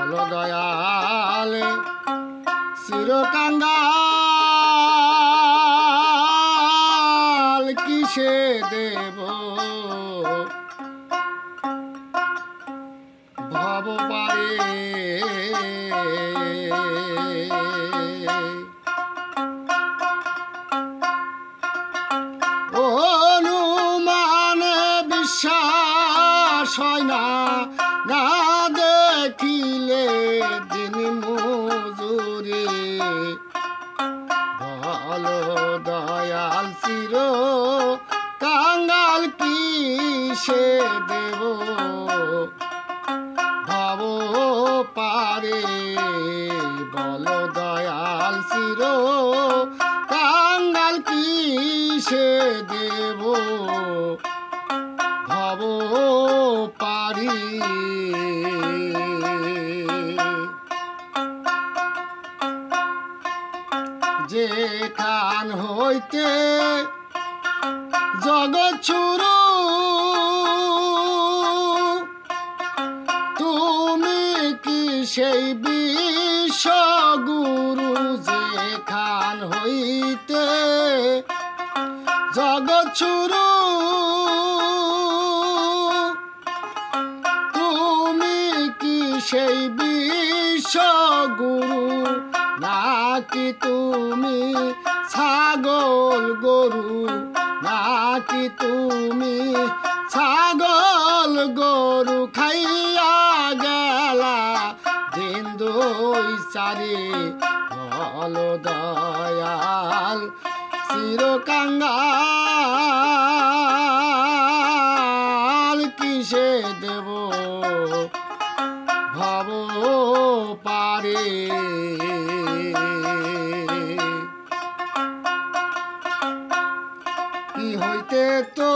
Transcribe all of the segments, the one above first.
বলো দয়াল চিরকাঙ্গাল কিসে দেব ভব পারে অনুমানে বিশ্বাস হয় না না দেখিলে দিন মজুরি ভালো দয়াল চির কাঙ্গাল কিসে দেব ভাব পারে বলো দয়াল চির কাঙ্গাল কিসে দেব ভাব পারি যেখান হইতে জগৎ শুরু তুমি কি সেই বিশ্বগুরু যেখান হইতে জগৎ শুরু তুমি কি সেই বিশ্বগুরু নাকি তুমি ছাগল গরু নাকি তুমি ছাগল গরু খাইয়া গেলা দিন দুই চারি বলো দয়াল চিরকাঙ্গাল কিসে দেব ভব পারে কি হইতে তো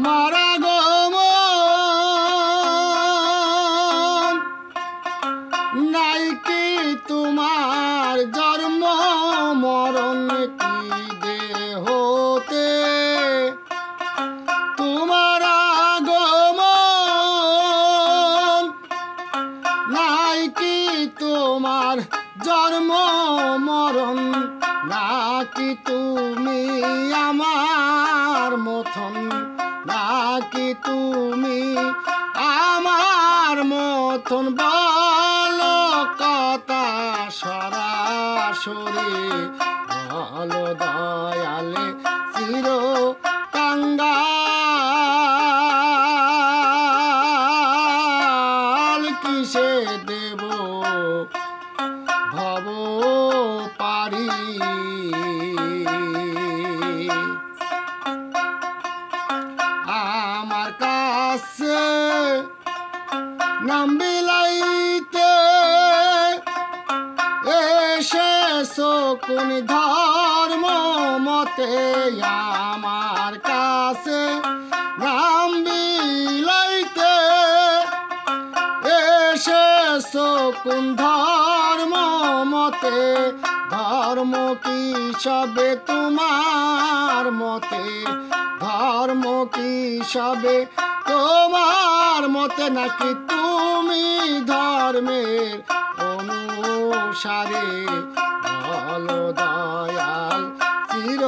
মারা গম নাই কি তোমার জন্ম মরণ কি দেহতে তোমার আগমন নাই কি তোমার জন্ম মরণ নাকি তুমি আমার মতন নাকি তুমি আমার মতন বলো কথা সরাসরি বলো দয়ালে চির কাঙ্গাল কিসে দেব ভব পারি আমার কাছে নাম বিলাইতে এসেছো কোন ধর্ম মতে আমার কাছে নাম বিলাইতে এসেছো কোন ধর্ম মতে ধর্ম কি সবে তোমার মতে ধর্ম কি সবে তোমার মতে নাকি তুমি ধর্মের অনুসারে বলো দয়াল চির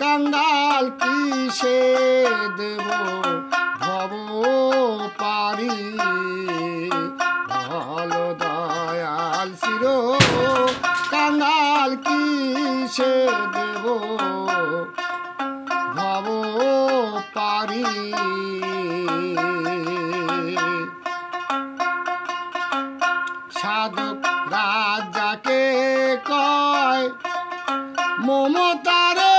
কাঙ্গাল কিসে দেব ভব পারি বলো দয়াল চির কাঙ্গাল কিসে দেব ভব পারি সাধক রাজাকে কয় মমতারে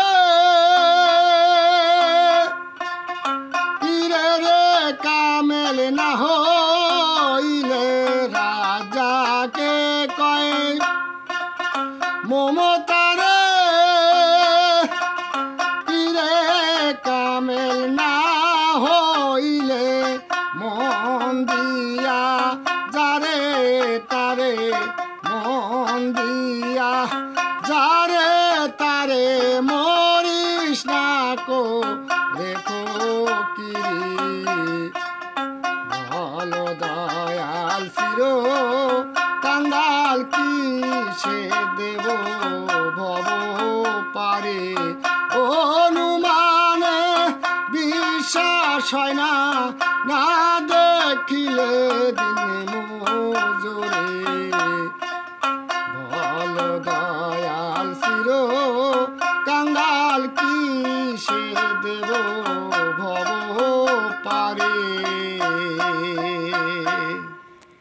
তীরে রে কামেল না হইলে রাজাকে কয় মমতারে তীরে কামেল না হইলে মন দিয়া যারে তারে মন দিয়া যারে তারে মরিস না কো রেখো কিরি বলো দয়াল চির কি সে দেব ভব পারে অনুমানে বিশ্বাস হয় না না দেখিলে দিন মজুরে বল দয়াল চির কাঙ্গাল কি সে দেব